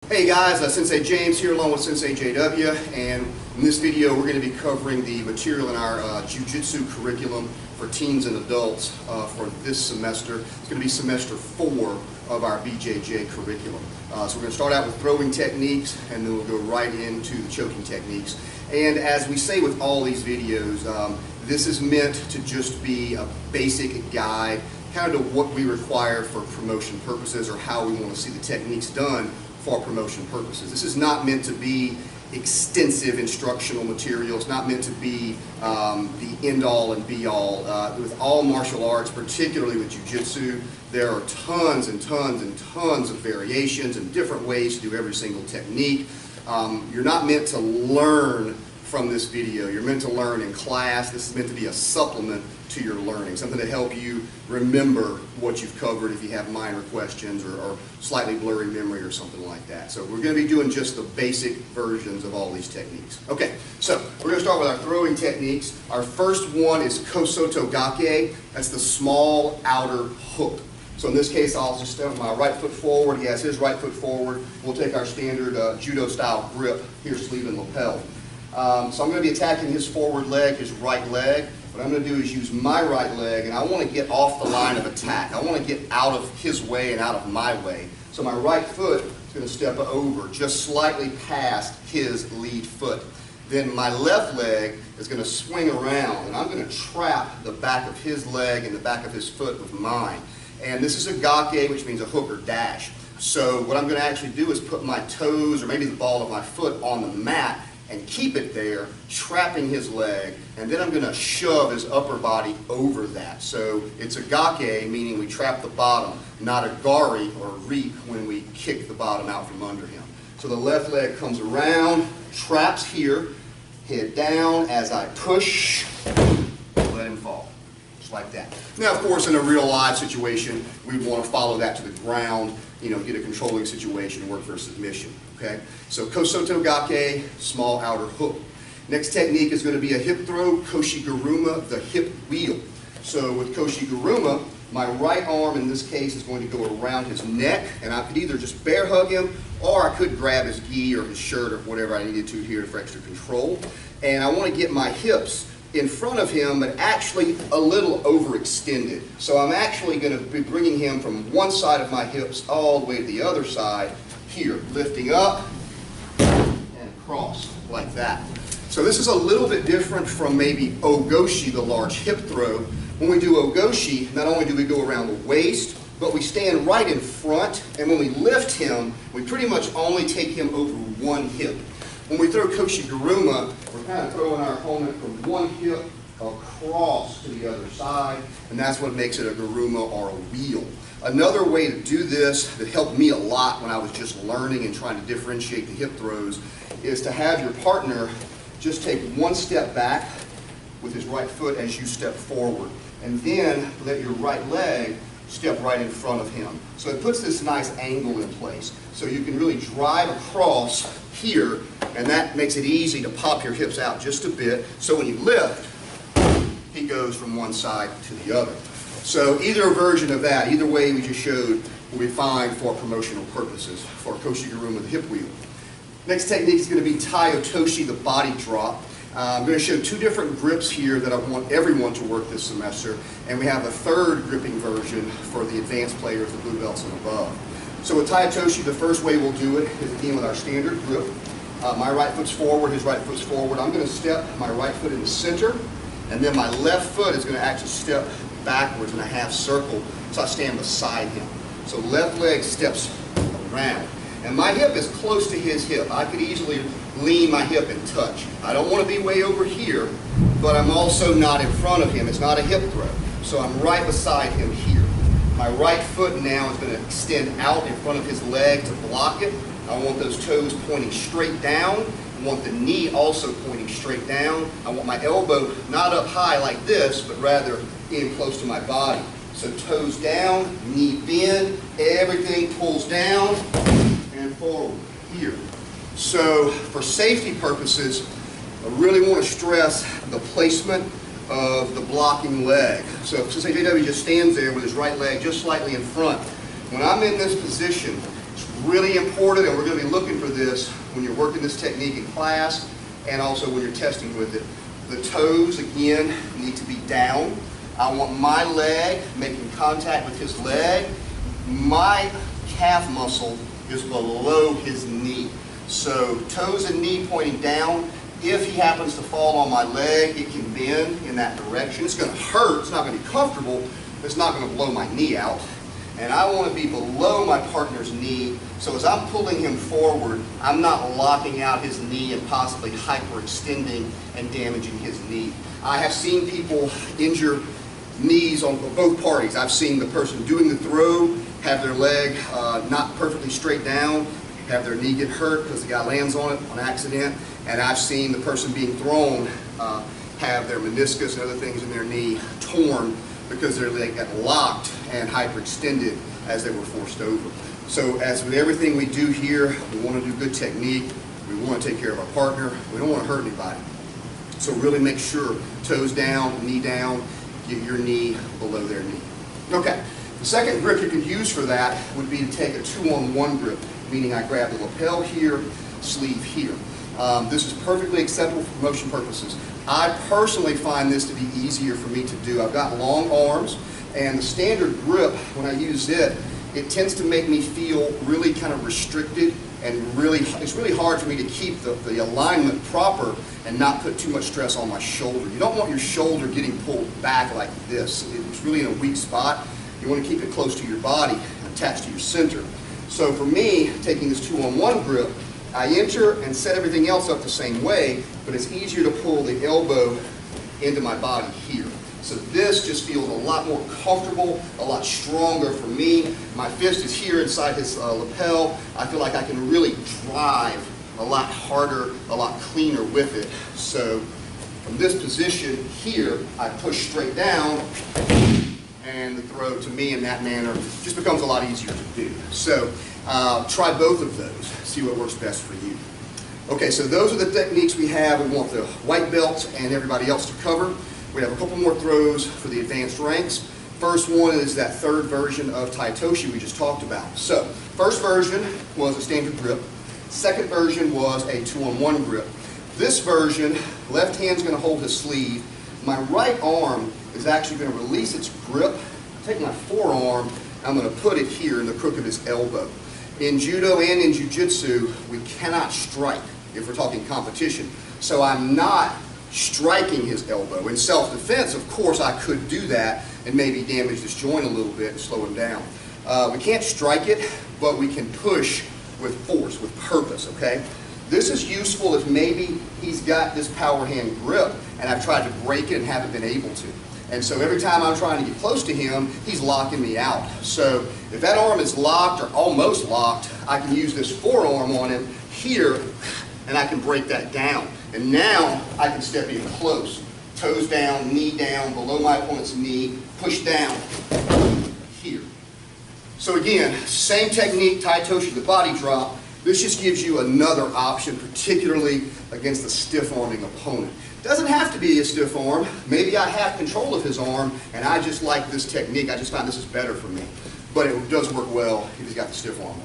Hey guys, Sensei James here along with Sensei JW, and in this video we're going to be covering the material in our Jiu-Jitsu curriculum for teens and adults for this semester. It's going to be semester 4 of our BJJ curriculum. So we're going to start out with throwing techniques and then we'll go right into the choking techniques. And as we say with all these videos, this is meant to just be a basic guide kind of to what we require for promotion purposes or how we want to see the techniques done for promotion purposes. This is not meant to be extensive instructional material. It's not meant to be the end-all and be-all. With all martial arts, particularly with Jiu-Jitsu, there are tons and tons and tons of variations and different ways to do every single technique. You're not meant to learn from this video. You're meant to learn in class. This is meant to be a supplement to your learning, something to help you remember what you've covered if you have minor questions or slightly blurry memory or something like that. So we're going to be doing just the basic versions of all these techniques. Okay, so we're going to start with our throwing techniques. Our first one is Kosoto Gake. That's the small outer hook. So in this case, I'll just step my right foot forward. He has his right foot forward. We'll take our standard judo style grip, here sleeve and lapel. So I'm going to be attacking his forward leg, his right leg. What I'm going to do is use my right leg, and I want to get off the line of attack. I want to get out of his way and out of my way. So my right foot is going to step over just slightly past his lead foot. Then my left leg is going to swing around, and I'm going to trap the back of his leg and the back of his foot with mine. And this is a gake, which means a hook or dash. So what I'm going to actually do is put my toes, or maybe the ball of my foot, on the mat and keep it there, trapping his leg, and then I'm going to shove his upper body over that. So it's a gake, meaning we trap the bottom, not a gari or reap when we kick the bottom out from under him. So the left leg comes around, traps here, head down as I push, let him fall, just like that. Now, of course, in a real live situation, we want to follow that to the ground, you know, get a controlling situation, work for a submission. Okay, so Kosoto Gake, small outer hook. Next technique is going to be a hip throw, Koshiguruma, the hip wheel. So with Koshiguruma, my right arm in this case is going to go around his neck, and I could either just bear hug him, or I could grab his gi or his shirt or whatever I needed to here for extra control. And I want to get my hips in front of him, but actually a little overextended. So I'm actually going to be bringing him from one side of my hips all the way to the other side, here, lifting up and across like that. So this is a little bit different from maybe ogoshi, the large hip throw. When we do ogoshi, not only do we go around the waist, but we stand right in front, and when we lift him, we pretty much only take him over one hip. When we throw Koshiguruma, we're kind of throwing our opponent from one hip across to the other side, and that's what makes it a guruma or a wheel. Another way to do this that helped me a lot when I was just learning and trying to differentiate the hip throws is to have your partner just take one step back with his right foot as you step forward, and then let your right leg step right in front of him. So it puts this nice angle in place. So you can really drive across here, and that makes it easy to pop your hips out just a bit. So when you lift, he goes from one side to the other. So either version of that, either way we just showed, will be fine for promotional purposes for Koshiguruma, the hip wheel. Next technique is going to be Tai Otoshi, the body drop. I'm going to show two different grips here that I want everyone to work this semester, and we have a third gripping version for the advanced players, the blue belts and above. So with Tai Otoshi, the first way we'll do it is again with our standard grip. My right foot's forward, his right foot's forward. I'm going to step my right foot in the center, and then my left foot is going to actually step backwards in a half circle, so I stand beside him. So left leg steps around, and my hip is close to his hip. I could easily lean my hip and touch. I don't want to be way over here, but I'm also not in front of him. It's not a hip throw, so I'm right beside him here. My right foot now is going to extend out in front of his leg to block it. I want those toes pointing straight down. I want the knee also pointing straight down. I want my elbow not up high like this, but rather in close to my body. So toes down, knee bend, everything pulls down and forward here. So for safety purposes, I really want to stress the placement of the blocking leg. So Sensei JW just stands there with his right leg just slightly in front. When I'm in this position, it's Really important, and we're going to be looking for this when you're working this technique in class and also when you're testing with it. The toes, again, need to be down. I want my leg making contact with his leg. My calf muscle is below his knee. So toes and knee pointing down. If he happens to fall on my leg, it can bend in that direction. It's going to hurt. It's not going to be comfortable. It's not going to blow my knee out. And I want to be below my partner's knee, so as I'm pulling him forward, I'm not locking out his knee and possibly hyperextending and damaging his knee. I have seen people injure knees on both parties. I've seen the person doing the throw have their leg not perfectly straight down, have their knee get hurt because the guy lands on it on accident, and I've seen the person being thrown have their meniscus and other things in their knee torn because their leg got locked and hyperextended as they were forced over. So as with everything we do here, we want to do good technique, we want to take care of our partner, we don't want to hurt anybody. So really make sure toes down, knee down, get your knee below their knee. Okay, the second grip you can use for that would be to take a 2-on-1 grip, meaning I grab the lapel here, sleeve here. This is perfectly acceptable for motion purposes. I personally find this to be easier for me to do. I've got long arms, and the standard grip, when I use it, it tends to make me feel really kind of restricted, and it's really hard for me to keep the alignment proper and not put too much stress on my shoulder. You don't want your shoulder getting pulled back like this. It's really in a weak spot. You want to keep it close to your body, attached to your center. So for me, taking this 2-on-1 grip, I enter and set everything else up the same way, but it's easier to pull the elbow into my body here. So this just feels a lot more comfortable, a lot stronger for me. My fist is here inside his lapel. I feel like I can really drive a lot harder, a lot cleaner with it. So from this position here, I push straight down, and the throw to me in that manner just becomes a lot easier to do. So try both of those, see what works best for you. Okay, so those are the techniques we have. We want the white belts and everybody else to cover. We have a couple more throws for the advanced ranks. First one is that third version of Taitoshi we just talked about. So first version was a standard grip. Second version was a 2-on-1 grip. This version, left hand's going to hold the sleeve. My right arm is actually going to release its grip. Take my forearm, I'm going to put it here in the crook of his elbow. In judo and in jiu-jitsu, we cannot strike if we're talking competition. So I'm not striking his elbow. In self-defense, of course, I could do that and maybe damage this joint a little bit and slow him down. We can't strike it, but we can push with force, with purpose, okay? This is useful if maybe he's got this power hand grip and I've tried to break it and haven't been able to. And so every time I'm trying to get close to him, he's locking me out. So if that arm is locked or almost locked, I can use this forearm on him here and I can break that down. And now I can step in close. Toes down, knee down, below my opponent's knee, push down here. So again, same technique, Taitoshi, the body drop. This just gives you another option, particularly against a stiff-arming opponent. Doesn't have to be a stiff arm. Maybe I have control of his arm and I just like this technique. I just find this is better for me. But it does work well if he's got the stiff arm on.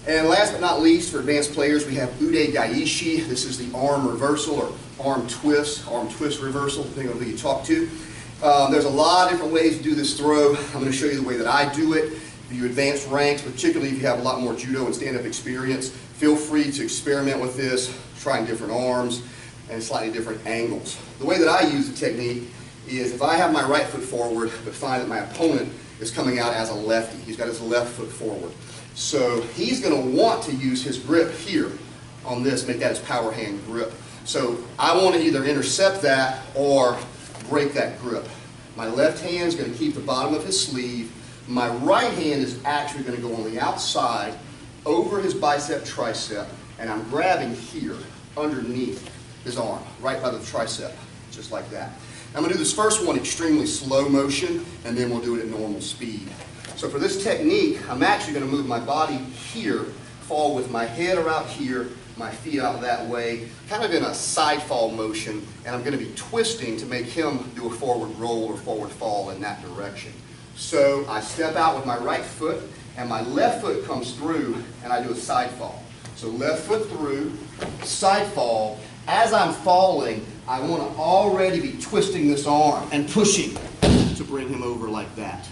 And last but not least, for advanced players, we have Ude Gaishi. This is the arm reversal or arm twist reversal, depending on who you talk to. There's a lot of different ways to do this throw. I'm going to show you the way that I do it. If you advanced ranks, particularly if you have a lot more judo and stand-up experience, feel free to experiment with this, trying different arms and slightly different angles. The way that I use the technique is if I have my right foot forward, but find that my opponent is coming out as a lefty. He's got his left foot forward. So he's going to want to use his grip here on this, make that his power hand grip. So I want to either intercept that or break that grip. My left hand is going to keep the bottom of his sleeve. My right hand is actually going to go on the outside over his bicep tricep, and I'm grabbing here underneath his arm, right by the tricep, just like that. I'm going to do this first one extremely slow motion, and then we'll do it at normal speed. So for this technique, I'm actually going to move my body here, fall with my head around here, my feet out that way, kind of in a side fall motion, and I'm going to be twisting to make him do a forward roll or forward fall in that direction. So I step out with my right foot, and my left foot comes through, and I do a side fall. So left foot through, side fall. As I'm falling, I want to already be twisting this arm and pushing to bring him over like that.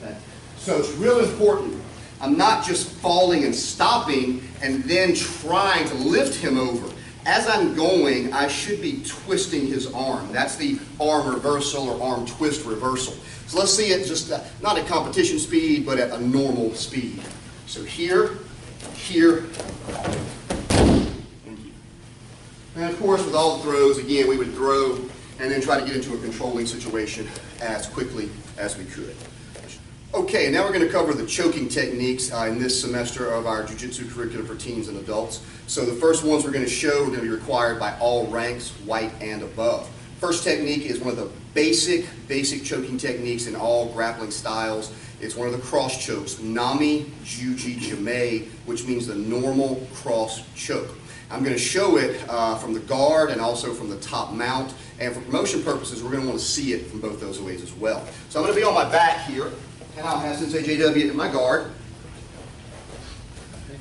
Okay? So it's real important. I'm not just falling and stopping and then trying to lift him over. As I'm going, I should be twisting his arm. That's the arm reversal or arm twist reversal. So let's see it just not at competition speed, but at a normal speed. So here, here, and here. And of course, with all the throws, again, we would throw and then try to get into a controlling situation as quickly as we could. Okay, now we're going to cover the choking techniques in this semester of our Jiu-Jitsu curriculum for teens and adults. So the first ones we're going to show are going to be required by all ranks, white and above. First technique is one of the basic choking techniques in all grappling styles. It's one of the cross chokes, Nami Juji Jime, which means the normal cross choke. I'm going to show it from the guard and also from the top mount. And for promotion purposes, we're going to want to see it from both those ways as well. So I'm going to be on my back here. And I'll have Sensei JW in my guard. Okay.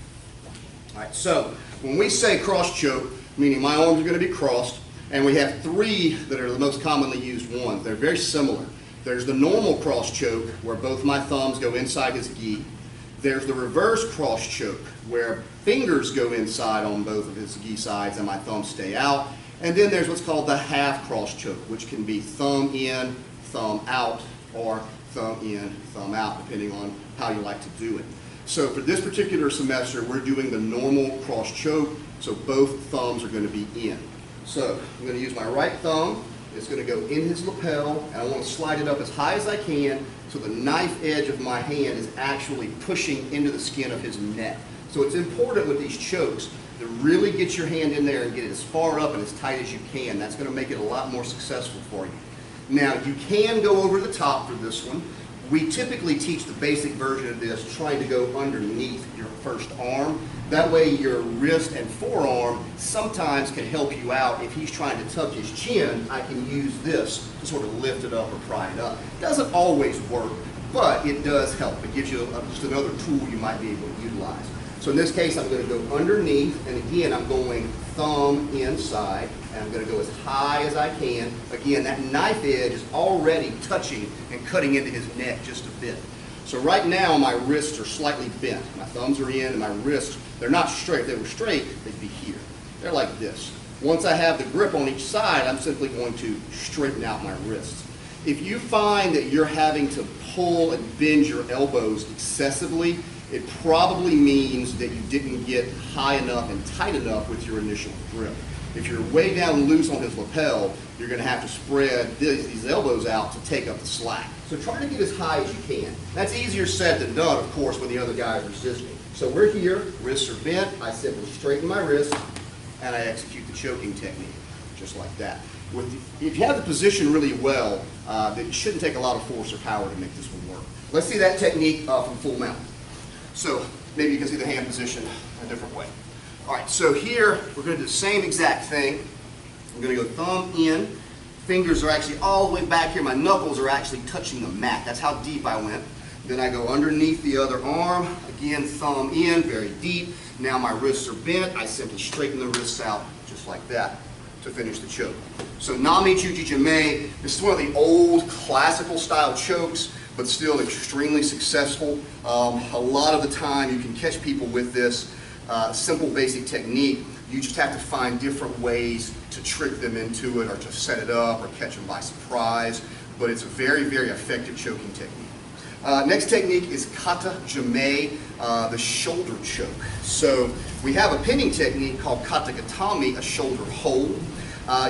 All right, so when we say cross choke, meaning my arms are going to be crossed, and we have three that are the most commonly used ones. They're very similar. There's the normal cross choke, where both my thumbs go inside his gi. There's the reverse cross choke, where fingers go inside on both of his gi sides and my thumbs stay out. And then there's what's called the half cross choke, which can be thumb in, thumb out, or thumb in, thumb out, depending on how you like to do it. So for this particular semester, we're doing the normal cross choke, so both thumbs are going to be in. So I'm going to use my right thumb. It's going to go in his lapel, and I want to slide it up as high as I can so the knife edge of my hand is actually pushing into the skin of his neck. So it's important with these chokes to really get your hand in there and get it as far up and as tight as you can. That's going to make it a lot more successful for you. Now, you can go over the top for this one. We typically teach the basic version of this, trying to go underneath your first arm. That way your wrist and forearm sometimes can help you out. If he's trying to tuck his chin, I can use this to sort of lift it up or pry it up. It doesn't always work, but it does help. It gives you just another tool you might be able to utilize. So in this case, I'm going to go underneath, and again, I'm going thumb inside, and I'm going to go as high as I can. Again, that knife edge is already touching and cutting into his neck just a bit. So right now, my wrists are slightly bent. My thumbs are in, and my wrists, they're not straight. If they were straight, they'd be here. They're like this. Once I have the grip on each side, I'm simply going to straighten out my wrists. If you find that you're having to pull and bend your elbows excessively, it probably means that you didn't get high enough and tight enough with your initial grip. If you're way down loose on his lapel, you're going to have to spread these elbows out to take up the slack. So try to get as high as you can. That's easier said than done, of course, when the other guy is resisting. So we're here, wrists are bent, I simply straighten my wrist, and I execute the choking technique, just like that. If you have the position really well, then it shouldn't take a lot of force or power to make this one work. Let's see that technique from full mount. So maybe you can see the hand position a different way. All right, so here we're going to do the same exact thing. I'm going to go thumb in. Fingers are actually all the way back here. My knuckles are actually touching the mat. That's how deep I went. Then I go underneath the other arm. Again, thumb in, very deep. Now my wrists are bent. I simply straighten the wrists out just like that to finish the choke. So Nami Juji Jime, this is one of the old classical style chokes, but still extremely successful. A lot of the time you can catch people with this simple basic technique. You just have to find different ways to trick them into it or to set it up or catch them by surprise. But it's a very, very effective choking technique. Next technique is kata jime, the shoulder choke. So we have a pinning technique called kata gatami, a shoulder hold.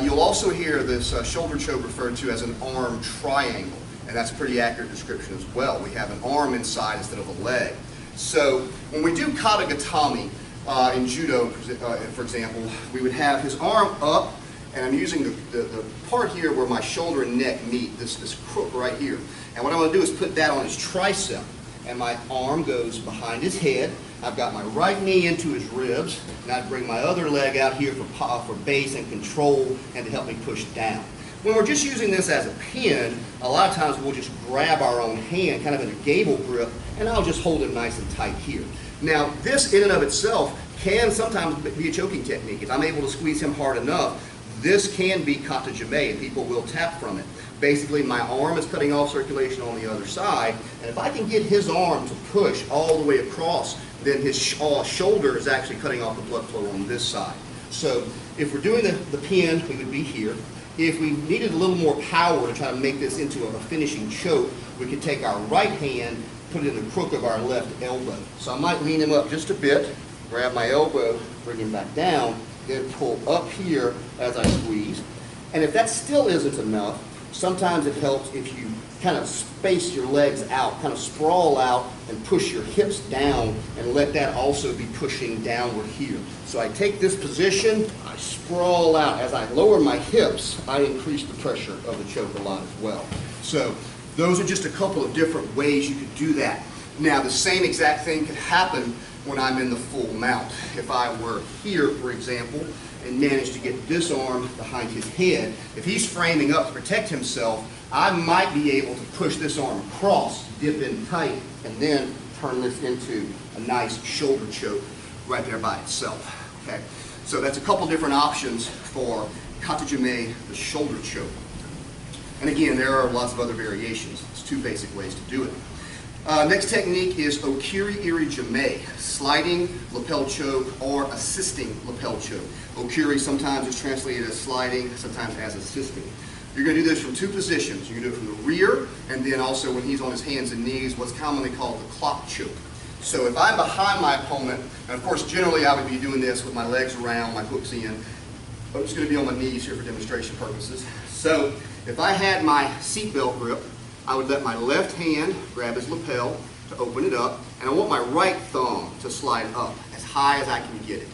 You'll also hear this shoulder choke referred to as an arm triangle. And that's a pretty accurate description as well. We have an arm inside instead of a leg. So when we do kata gatami in judo, for example, we would have his arm up, and I'm using the part here where my shoulder and neck meet, this crook right here. And what I'm going to do is put that on his tricep, and my arm goes behind his head. I've got my right knee into his ribs, and I bring my other leg out here for base and control and to help me push down. When we're just using this as a pin, a lot of times we'll just grab our own hand, kind of in a gable grip, and I'll just hold him nice and tight here. Now, this in and of itself can sometimes be a choking technique. If I'm able to squeeze him hard enough, this can be kata jame, and people will tap from it. Basically, my arm is cutting off circulation on the other side, and if I can get his arm to push all the way across, then his shoulder is actually cutting off the blood flow on this side. So if we're doing the pin, we would be here. If we needed a little more power to try to make this into a finishing choke, we could take our right hand, put it in the crook of our left elbow. So I might lean him up just a bit, grab my elbow, bring him back down, then pull up here as I squeeze. And if that still isn't enough, sometimes it helps if you kind of space your legs out, kind of sprawl out and push your hips down and let that also be pushing downward here. So I take this position, I sprawl out. As I lower my hips, I increase the pressure of the choke a lot as well. So those are just a couple of different ways you could do that. Now the same exact thing could happen when I'm in the full mount. If I were here, for example, and managed to get this arm behind his head, if he's framing up to protect himself, I might be able to push this arm across, dip in tight, and then turn this into a nice shoulder choke right there by itself. Okay, so that's a couple different options for kata jame, the shoulder choke. And again, there are lots of other variations. It's two basic ways to do it. Next technique is okiri iri jame, sliding lapel choke or assisting lapel choke. Okiri sometimes is translated as sliding, sometimes as assisting. You're going to do this from two positions. You're going to do it from the rear, and then also when he's on his hands and knees, what's commonly called the clock choke. So if I'm behind my opponent, and of course generally I would be doing this with my legs around, my hooks in, but I'm just going to be on my knees here for demonstration purposes. So if I had my seatbelt grip, I would let my left hand grab his lapel to open it up, and I want my right thumb to slide up as high as I can get it.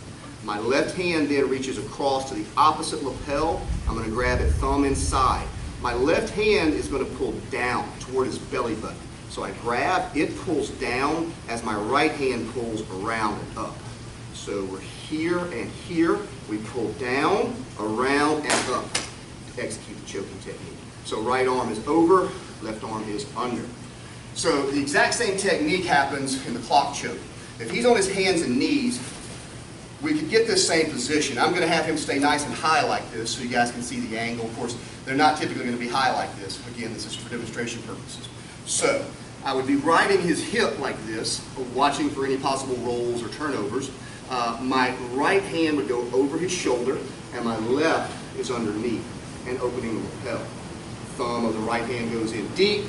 My left hand then reaches across to the opposite lapel. I'm going to grab it thumb inside. My left hand is going to pull down toward his belly button. So I grab, it pulls down as my right hand pulls around and up. So we're here and here. We pull down, around, and up to execute the choking technique. So right arm is over, left arm is under. So the exact same technique happens in the clock choke. If he's on his hands and knees, we could get this same position. I'm going to have him stay nice and high like this so you guys can see the angle. Of course, they're not typically going to be high like this. Again, this is for demonstration purposes. So I would be riding his hip like this, watching for any possible rolls or turnovers. My right hand would go over his shoulder, and my left is underneath and opening the lapel. Thumb of the right hand goes in deep.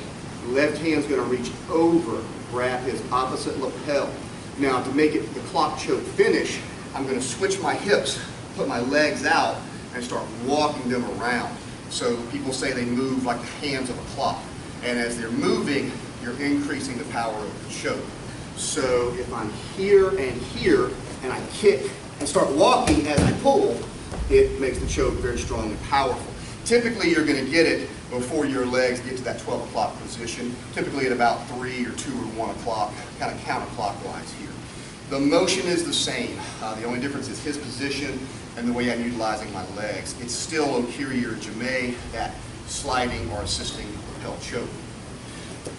Left hand's going to reach over, grab his opposite lapel. Now to make it the clock choke finish, I'm going to switch my hips, put my legs out, and start walking them around. So people say they move like the hands of a clock. And as they're moving, you're increasing the power of the choke. So if I'm here, and I kick and start walking as I pull, it makes the choke very strong and powerful. Typically, you're going to get it before your legs get to that 12 o'clock position, typically at about 3 or 2 or 1 o'clock, kind of counterclockwise here. The motion is the same. The only difference is his position and the way I'm utilizing my legs. It's still okiri or jame, that sliding or assisting lapel choke.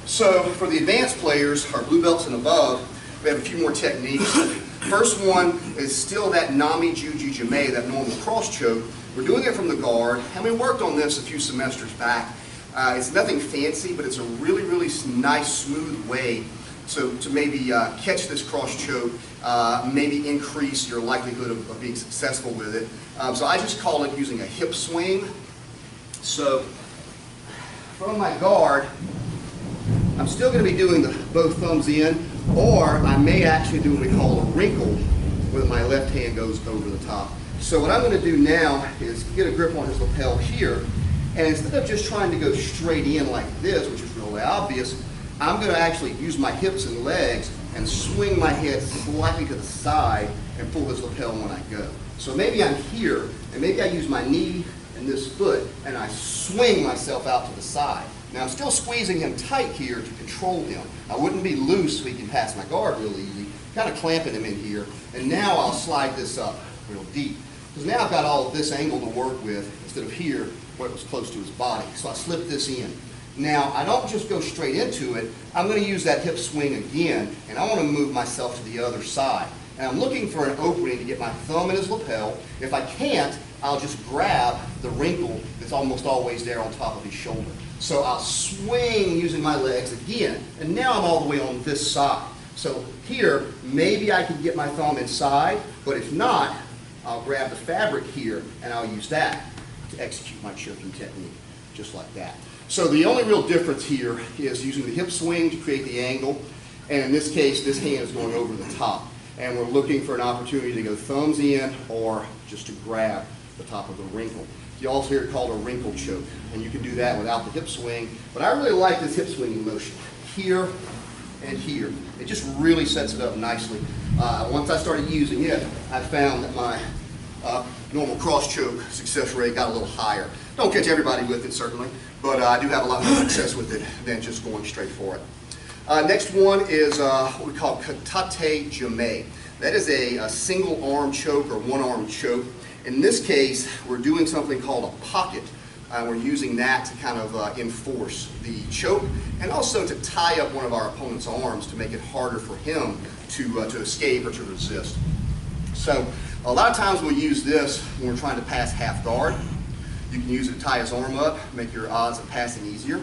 So for the advanced players, our blue belts and above, we have a few more techniques. First one is still that nami juji jame, that normal cross choke. We're doing it from the guard, and we worked on this a few semesters back. It's nothing fancy, but it's a really, really nice, smooth way to maybe catch this cross choke, maybe increase your likelihood of being successful with it. So I just call it using a hip swing. So from my guard, I'm still going to be doing both thumbs in, or I may actually do what we call a wrinkle, where my left hand goes over the top. So what I'm going to do now is get a grip on his lapel here, and instead of just trying to go straight in like this, which is really obvious, I'm going to actually use my hips and legs and swing my head slightly to the side and pull this lapel when I go. So maybe I'm here, and maybe I use my knee and this foot, and I swing myself out to the side. Now I'm still squeezing him tight here to control him. I wouldn't be loose so he can pass my guard real easy, kind of clamping him in here, and now I'll slide this up real deep. Because now I've got all of this angle to work with instead of here where it was close to his body. So I slip this in. Now, I don't just go straight into it. I'm going to use that hip swing again, and I want to move myself to the other side. And I'm looking for an opening to get my thumb in his lapel. If I can't, I'll just grab the wrinkle that's almost always there on top of his shoulder. So I'll swing using my legs again, and now I'm all the way on this side. So here, maybe I can get my thumb inside, but if not, I'll grab the fabric here, and I'll use that to execute my choking technique, just like that. So the only real difference here is using the hip swing to create the angle, and in this case, this hand is going over the top. And we're looking for an opportunity to go thumbs in or just to grab the top of the wrinkle. You also hear it called a wrinkle choke, and you can do that without the hip swing. But I really like this hip swinging motion here and here. It just really sets it up nicely. Once I started using it, I found that my normal cross choke success rate got a little higher. Don't catch everybody with it, certainly, but I do have a lot more success with it than just going straight for it. Next one is what we call Katate Jame. That is a single arm choke or one arm choke. In this case, we're doing something called a pocket. We're using that to kind of enforce the choke and also to tie up one of our opponent's arms to make it harder for him to escape or to resist. So a lot of times we'll use this when we're trying to pass half guard. You can use it to tie his arm up, make your odds of passing easier.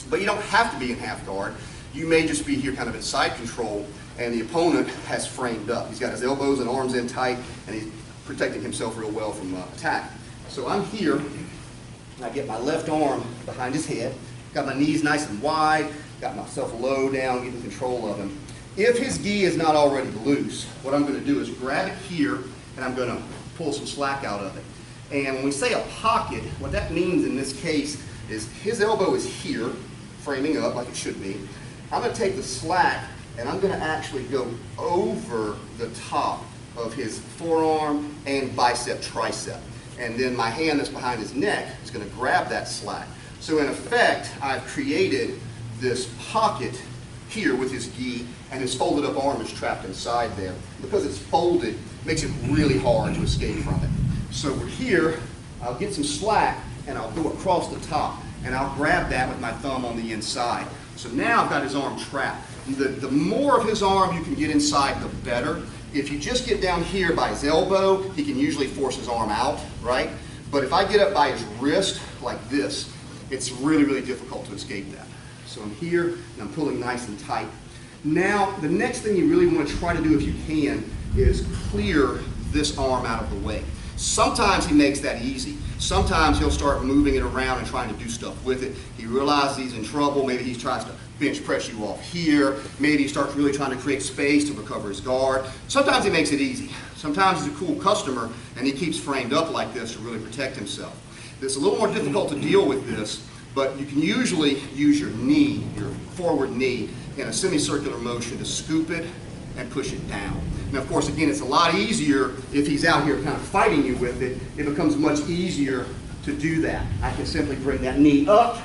But you don't have to be in half guard. You may just be here kind of in side control, and the opponent has framed up. He's got his elbows and arms in tight, and he's protecting himself real well from attack. So I'm here, and I get my left arm behind his head, got my knees nice and wide, got myself low down, getting control of him. If his gi is not already loose, what I'm going to do is grab it here, and I'm going to pull some slack out of it. And when we say a pocket, what that means in this case is his elbow is here, framing up like it should be. I'm going to take the slack and I'm going to actually go over the top of his forearm and bicep tricep. And then my hand that's behind his neck is going to grab that slack. So in effect, I've created this pocket here with his gi, and his folded up arm is trapped inside there. Because it's folded, it makes it really hard to escape from it. So we're here, I'll get some slack and I'll go across the top and I'll grab that with my thumb on the inside. So now I've got his arm trapped. The more of his arm you can get inside, the better. If you just get down here by his elbow, he can usually force his arm out, right? But if I get up by his wrist like this, it's really, really difficult to escape that. So I'm here and I'm pulling nice and tight. Now, the next thing you really want to try to do if you can is clear this arm out of the way. Sometimes he makes that easy. Sometimes he'll start moving it around and trying to do stuff with it. He realizes he's in trouble. Maybe he tries to bench press you off here. Maybe he starts really trying to create space to recover his guard. Sometimes he makes it easy. Sometimes he's a cool customer and he keeps framed up like this to really protect himself. It's a little more difficult to deal with this, but you can usually use your knee, your forward knee, in a semicircular motion to scoop it and push it down. Now, of course, again, it's a lot easier if he's out here kind of fighting you with it. It becomes much easier to do that. I can simply bring that knee up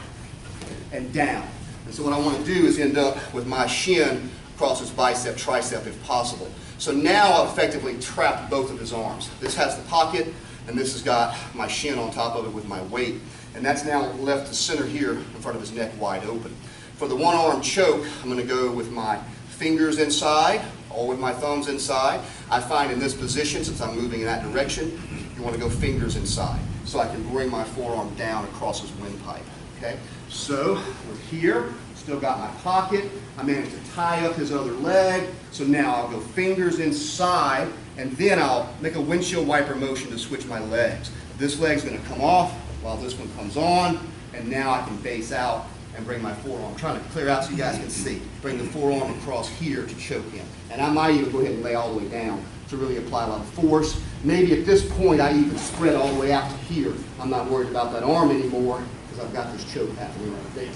and down. And so what I want to do is end up with my shin across his bicep, tricep if possible. So now I've effectively trapped both of his arms. This has the pocket, and this has got my shin on top of it with my weight. And that's now left the center here in front of his neck wide open. For the one-arm choke, I'm going to go with my fingers inside or with my thumbs inside. I find in this position, since I'm moving in that direction, you want to go fingers inside so I can bring my forearm down across his windpipe. Okay? So we're here, still got my pocket. I managed to tie up his other leg. So now I'll go fingers inside, and then I'll make a windshield wiper motion to switch my legs. This leg's going to come off while this one comes on, and now I can base out and bring my forearm. I'm trying to clear out so you guys can see. Bring the forearm across here to choke him. And I might even go ahead and lay all the way down to really apply a lot of force. Maybe at this point I even spread all the way out to here. I'm not worried about that arm anymore because I've got this choke happening right there.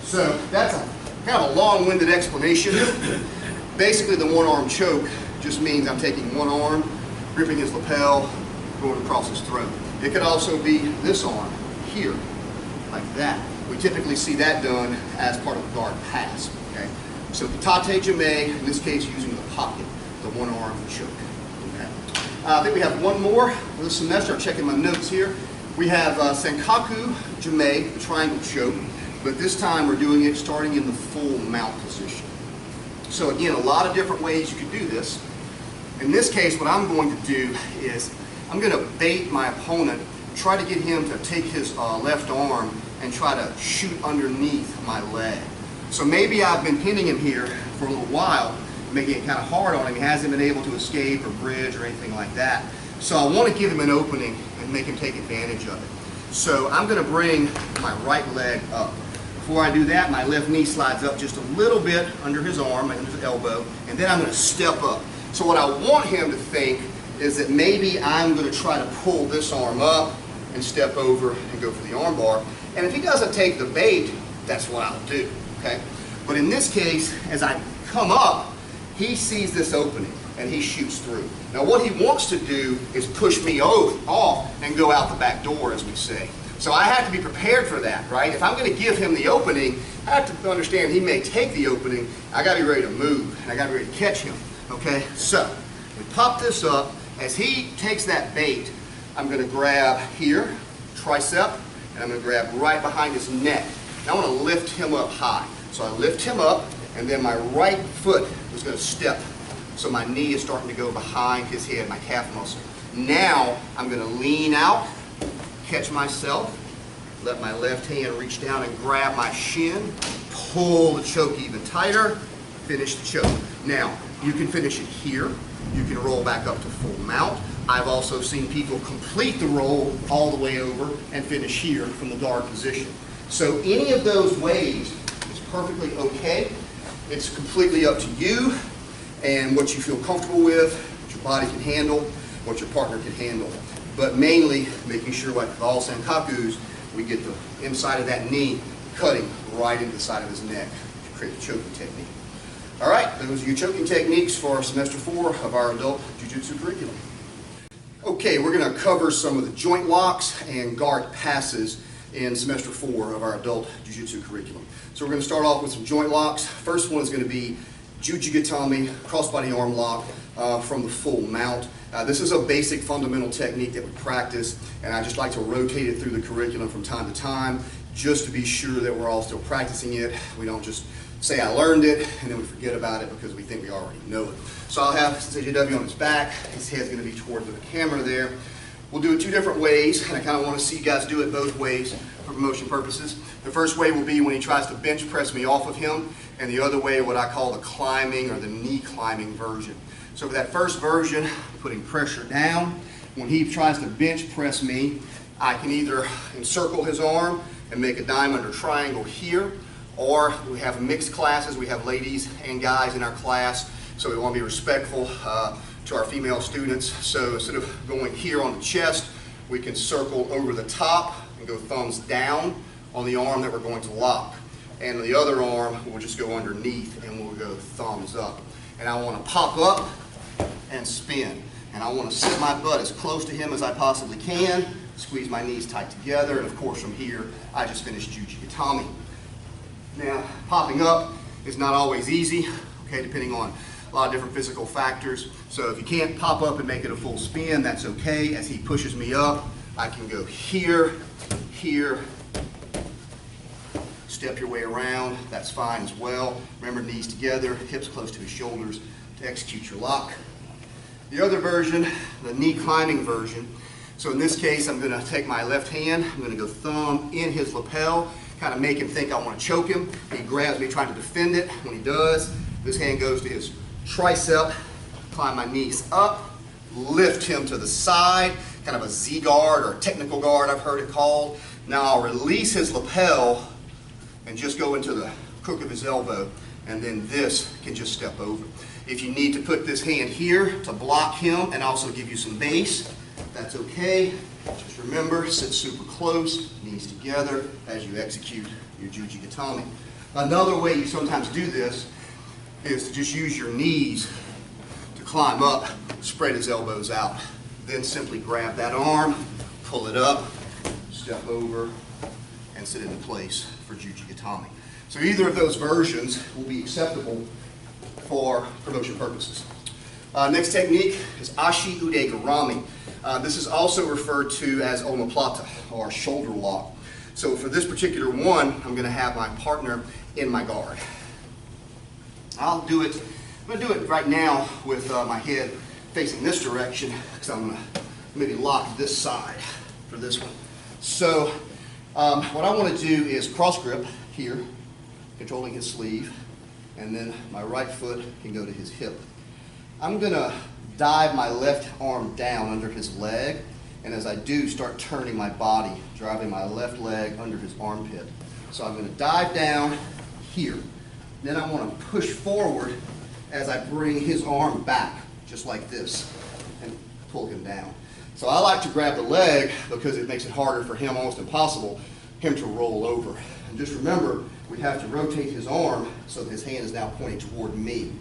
So that's a kind of a long-winded explanation. Basically, the one-arm choke just means I'm taking one arm, gripping his lapel, going across his throat. It could also be this arm here, like that. We typically see that done as part of a guard pass. Okay? So Katate Jame, in this case using the pocket, the one-arm choke. Okay? I think we have one more for this semester. I'm checking my notes here. We have Senkaku Jime, the triangle choke, but this time we're doing it starting in the full mount position. So again, a lot of different ways you can do this. In this case, what I'm going to do is I'm going to bait my opponent, try to get him to take his left arm and try to shoot underneath my leg. So maybe I've been pinning him here for a little while, making it kind of hard on him. He hasn't been able to escape or bridge or anything like that. So I want to give him an opening and make him take advantage of it. So I'm going to bring my right leg up. Before I do that, my left knee slides up just a little bit under his arm, under his elbow, and then I'm going to step up. So what I want him to think is that maybe I'm going to try to pull this arm up and step over and go for the arm bar. And if he doesn't take the bait, that's what I'll do, okay? But in this case, as I come up, he sees this opening and he shoots through. Now what he wants to do is push me off and go out the back door, as we say. So I have to be prepared for that, right? If I'm going to give him the opening, I have to understand he may take the opening. I got to be ready to move, and I got to be ready to catch him, okay? So we pop this up. As he takes that bait, I'm going to grab here, tricep, and I'm going to grab right behind his neck. Now I want to lift him up high. So I lift him up, and then my right foot is going to step. So my knee is starting to go behind his head, my calf muscle. Now I'm going to lean out, catch myself, let my left hand reach down and grab my shin, pull the choke even tighter, finish the choke. Now, you can finish it here. You can roll back up to full mount. I've also seen people complete the roll all the way over and finish here from the guard position. So any of those ways is perfectly okay. It's completely up to you and what you feel comfortable with, what your body can handle, what your partner can handle. But mainly making sure, like with all Senkakus, we get the inside of that knee cutting right into the side of his neck to create the choking technique. All right, those are your choking techniques for semester 4 of our adult jiu-jitsu curriculum. Okay, we're going to cover some of the joint locks and guard passes in semester 4 of our adult jiu-jitsu curriculum. So we're going to start off with some joint locks. First one is going to be Jujigatami, crossbody arm lock from the full mount. This is a basic fundamental technique that we practice, and I just like to rotate it through the curriculum from time to time just to be sure that we're all still practicing it. We don't just say I learned it and then we forget about it because we think we already know it. So I'll have JW on his back. His head's going to be towards the camera there. We'll do it 2 different ways, and I kind of want to see you guys do it both ways for promotion purposes. The first way will be when he tries to bench press me off of him, and the other way what I call the climbing or the knee climbing version. So for that first version, putting pressure down, when he tries to bench press me, I can either encircle his arm and make a diamond or triangle here, or we have mixed classes. We have ladies and guys in our class, so we want to be respectful to our female students. So instead of going here on the chest, we can circle over the top and go thumbs down on the arm that we're going to lock. And the other arm, we'll just go underneath and we'll go thumbs up. And I want to pop up and spin. And I want to sit my butt as close to him as I possibly can, squeeze my knees tight together, and of course from here, I just finished Jujigatami. Now, popping up is not always easy, okay, depending on a lot of different physical factors. So if you can't pop up and make it a full spin, that's okay. As he pushes me up, I can go here, here, step your way around, that's fine as well. Remember, knees together, hips close to his shoulders to execute your lock. The other version, the knee climbing version, so in this case, I'm going to take my left hand, I'm going to go thumb in his lapel, kind of make him think I want to choke him. He grabs me trying to defend it. When he does, this hand goes to his tricep, climb my knees up, lift him to the side, kind of a Z guard or a technical guard I've heard it called. Now I'll release his lapel and just go into the crook of his elbow, and then this can just step over. If you need to put this hand here to block him and also give you some base, that's okay. Just remember, sit super close, knees together as you execute your Jujigatami. Another way you sometimes do this is to just use your knees to climb up, spread his elbows out. Then simply grab that arm, pull it up, step over, and sit into place for Jujigatami. So either of those versions will be acceptable for promotion purposes. Next technique is Ashi Ude Garami. This is also referred to as omoplata, or shoulder lock. So for this particular one, I'm going to have my partner in my guard. I'm going to do it right now with my head facing this direction, because I'm going to maybe lock this side for this one. So what I want to do is cross grip here, controlling his sleeve, and then my right foot can go to his hip. I'm going to dive my left arm down under his leg, and as I do, start turning my body, driving my left leg under his armpit. So I'm going to dive down here. Then I want to push forward as I bring his arm back, just like this, and pull him down. So I like to grab the leg because it makes it harder for him, almost impossible, him to roll over. And just remember, we have to rotate his arm so that his hand is now pointing toward me.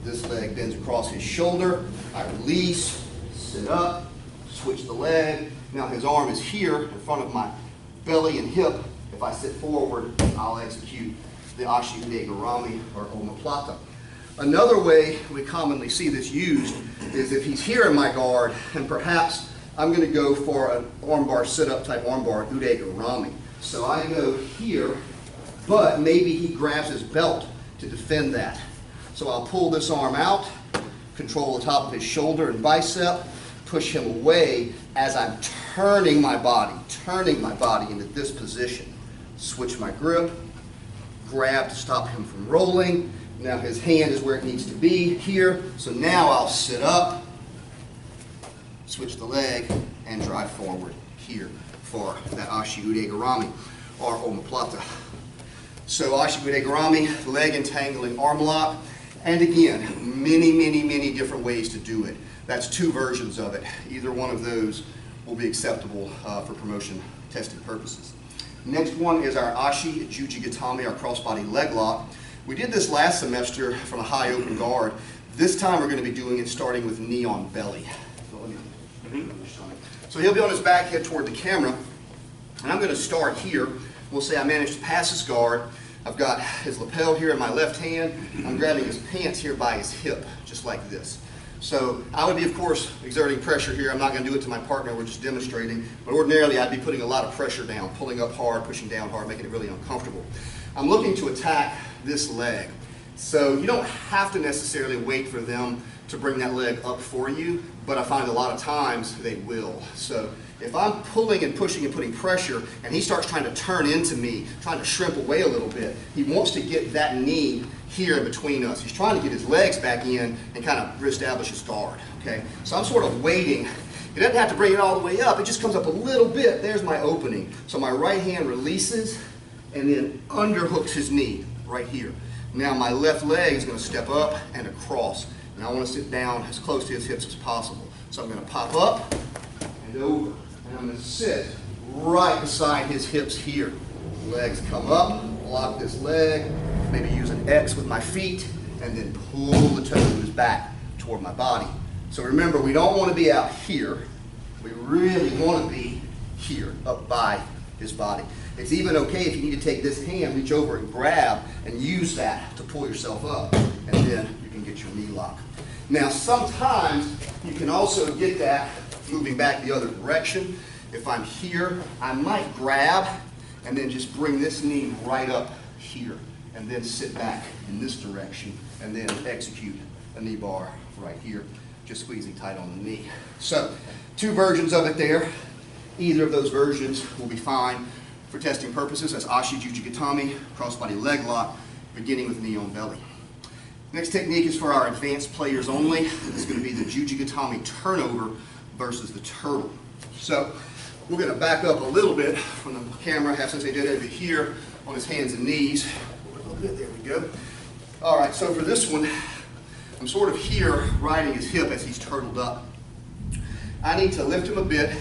This leg bends across his shoulder. I release, sit up, switch the leg. Now his arm is here in front of my belly and hip. If I sit forward, I'll execute the Ashi Ude Garami, or omoplata. Another way we commonly see this used is if he's here in my guard, and perhaps I'm going to go for an armbar sit-up type armbar, Ude Garami. So I go here, but maybe he grabs his belt to defend that. So I'll pull this arm out, control the top of his shoulder and bicep, push him away as I'm turning my body into this position. Switch my grip, grab to stop him from rolling. Now his hand is where it needs to be, here. So now I'll sit up, switch the leg, and drive forward here for that Ashi Ude Garami, or omoplata. So Ashi Ude Garami, leg entangling arm lock. And again, many different ways to do it. That's two versions of it. Either one of those will be acceptable for promotion testing purposes. Next one is our Ashi JuJitsu, our crossbody leg lock. We did this last semester from a high open guard. This time we're going to be doing it starting with knee on belly. So he'll be on his back, head toward the camera. And I'm going to start here. We'll say I managed to pass his guard. I've got his lapel here in my left hand. I'm grabbing his pants here by his hip, just like this. So I would be, of course, exerting pressure here. I'm not going to do it to my partner. We're just demonstrating. But ordinarily, I'd be putting a lot of pressure down, pulling up hard, pushing down hard, making it really uncomfortable. I'm looking to attack this leg. So you don't have to necessarily wait for them to bring that leg up for you, but I find a lot of times they will. So if I'm pulling and pushing and putting pressure, and he starts trying to turn into me, trying to shrimp away a little bit, he wants to get that knee here in between us. He's trying to get his legs back in and kind of reestablish his guard, okay? So I'm sort of waiting. He doesn't have to bring it all the way up. It just comes up a little bit. There's my opening. So my right hand releases and then underhooks his knee right here. Now my left leg is going to step up and across. And I want to sit down as close to his hips as possible. So I'm going to pop up and over. And I'm going to sit right beside his hips here. Legs come up, lock this leg, maybe use an X with my feet, and then pull the toes back toward my body. So remember, we don't want to be out here. We really want to be here, up by his body. It's even okay if you need to take this hand, reach over and grab, and use that to pull yourself up, and then you can get your knee lock. Now sometimes you can also get that moving back the other direction. If I'm here, I might grab and then just bring this knee right up here and then sit back in this direction and then execute a knee bar right here, just squeezing tight on the knee. So two versions of it there. Either of those versions will be fine for testing purposes as Ashi JuJitsu, crossbody leg lock, beginning with knee on belly. Next technique is for our advanced players only. This is going to be the JuJitsu turnover versus the turtle. So we're going to back up a little bit from the camera, have Sensei JW here on his hands and knees. A little bit, there we go. All right, so for this one, I'm sort of here riding his hip as he's turtled up. I need to lift him a bit,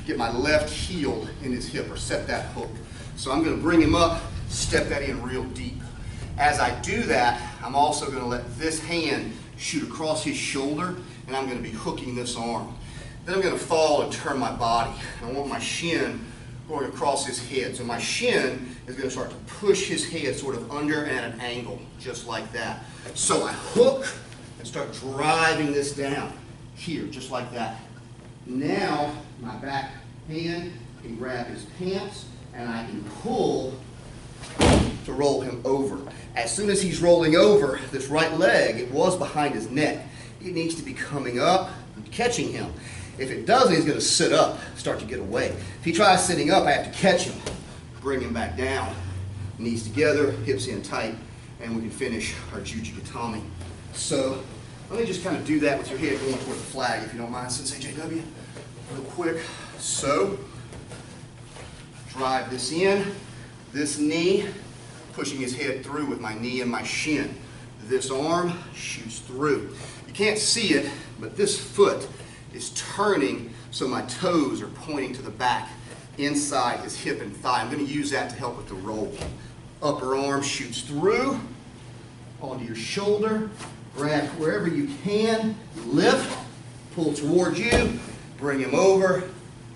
get my left heel in his hip, or set that hook. So I'm going to bring him up, step that in real deep. As I do that, I'm also going to let this hand shoot across his shoulder, and I'm going to be hooking this arm. Then I'm going to fall and turn my body. I want my shin going across his head. So my shin is going to start to push his head sort of under at an angle, just like that. So I hook and and start driving this down here, just like that. Now, my back hand can grab his pants, and I can pull to roll him over. As soon as he's rolling over, this right leg, it was behind his neck. It needs to be coming up and catching him. If it doesn't, he's going to sit up, start to get away. If he tries sitting up, I have to catch him, bring him back down. Knees together, hips in tight, and we can finish our JuJitsu. So let me just kind of do that with your head going toward the flag, if you don't mind, Sensei JW, real quick. So drive this in, this knee, pushing his head through with my knee and my shin. This arm shoots through. You can't see it, but this foot is turning so my toes are pointing to the back inside his hip and thigh. I'm going to use that to help with the roll. Upper arm shoots through onto your shoulder. Grab wherever you can. Lift. Pull towards you. Bring him over.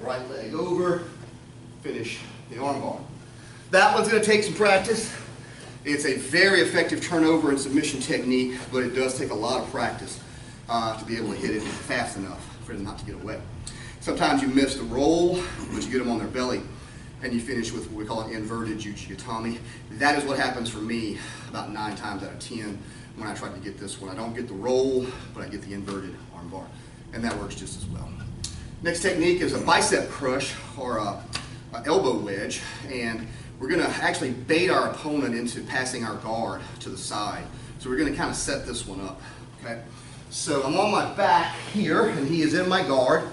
Right leg over. Finish the armbar. That one's going to take some practice. It's a very effective turnover and submission technique, but it does take a lot of practice to be able to hit it fast enough for them not to get away. Sometimes you miss the roll, but you get them on their belly, and you finish with what we call an inverted JuJitsu. That is what happens for me about 9 times out of 10 when I try to get this one. I don't get the roll, but I get the inverted armbar, and that works just as well. Next technique is a bicep crush or a elbow wedge, and we're going to actually bait our opponent into passing our guard to the side. So we're going to kind of set this one up. Okay? So I'm on my back here, and he is in my guard.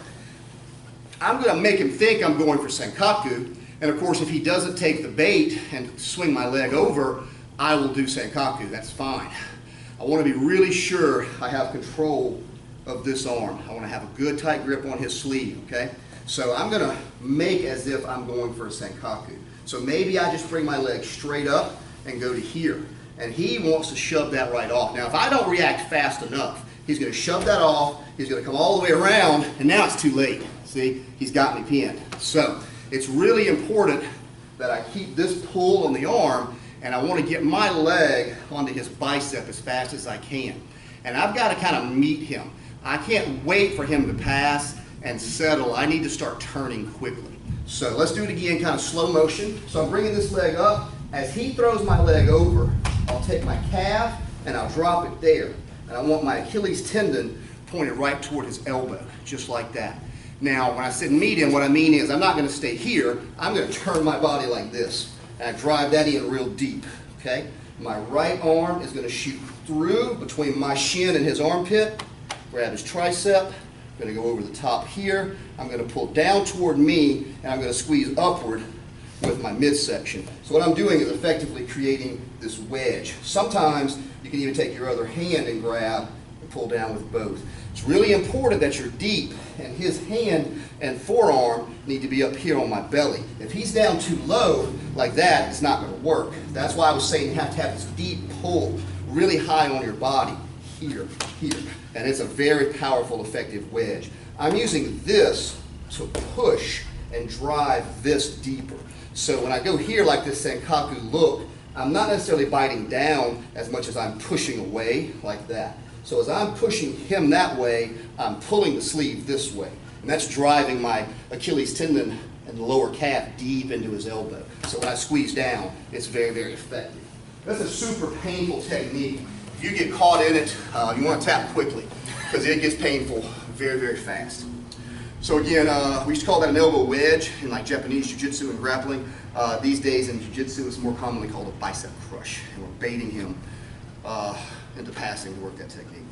I'm going to make him think I'm going for Senkaku, and of course if he doesn't take the bait and swing my leg over, I will do Senkaku. That's fine. I want to be really sure I have control of this arm. I want to have a good tight grip on his sleeve, okay? So I'm going to make as if I'm going for a Senkaku. So maybe I just bring my leg straight up and go to here, and he wants to shove that right off. Now if I don't react fast enough, he's going to shove that off, he's going to come all the way around, and now it's too late. See, he's got me pinned. So it's really important that I keep this pull on the arm, and I want to get my leg onto his bicep as fast as I can. And I've got to kind of meet him. I can't wait for him to pass and settle. I need to start turning quickly. So let's do it again, kind of slow motion. So I'm bringing this leg up. As he throws my leg over, I'll take my calf and I'll drop it there. And I want my Achilles tendon pointed right toward his elbow, just like that. Now, when I said meet him, what I mean is I'm not going to stay here. I'm going to turn my body like this. And I drive that in real deep, okay? My right arm is going to shoot through between my shin and his armpit, grab his tricep. I'm going to go over the top here. I'm going to pull down toward me, and I'm going to squeeze upward with my midsection. So what I'm doing is effectively creating this wedge. Sometimes you can even take your other hand and grab and pull down with both. It's really important that you're deep, and his hand and forearm need to be up here on my belly. If he's down too low like that, it's not going to work. That's why I was saying you have to have this deep pull really high on your body, here, here. And it's a very powerful, effective wedge. I'm using this to push and drive this deeper. So when I go here like this Senkaku look, I'm not necessarily biting down as much as I'm pushing away like that. So as I'm pushing him that way, I'm pulling the sleeve this way. And that's driving my Achilles tendon and the lower calf deep into his elbow. So when I squeeze down, it's very, very effective. That's a super painful technique. If you get caught in it, you want to tap quickly because it gets painful very, very fast. So again, we used to call that an elbow wedge in like Japanese jiu-jitsu and grappling. These days in jiu-jitsu, it's more commonly called a bicep crush. And we're baiting him into passing to work that technique.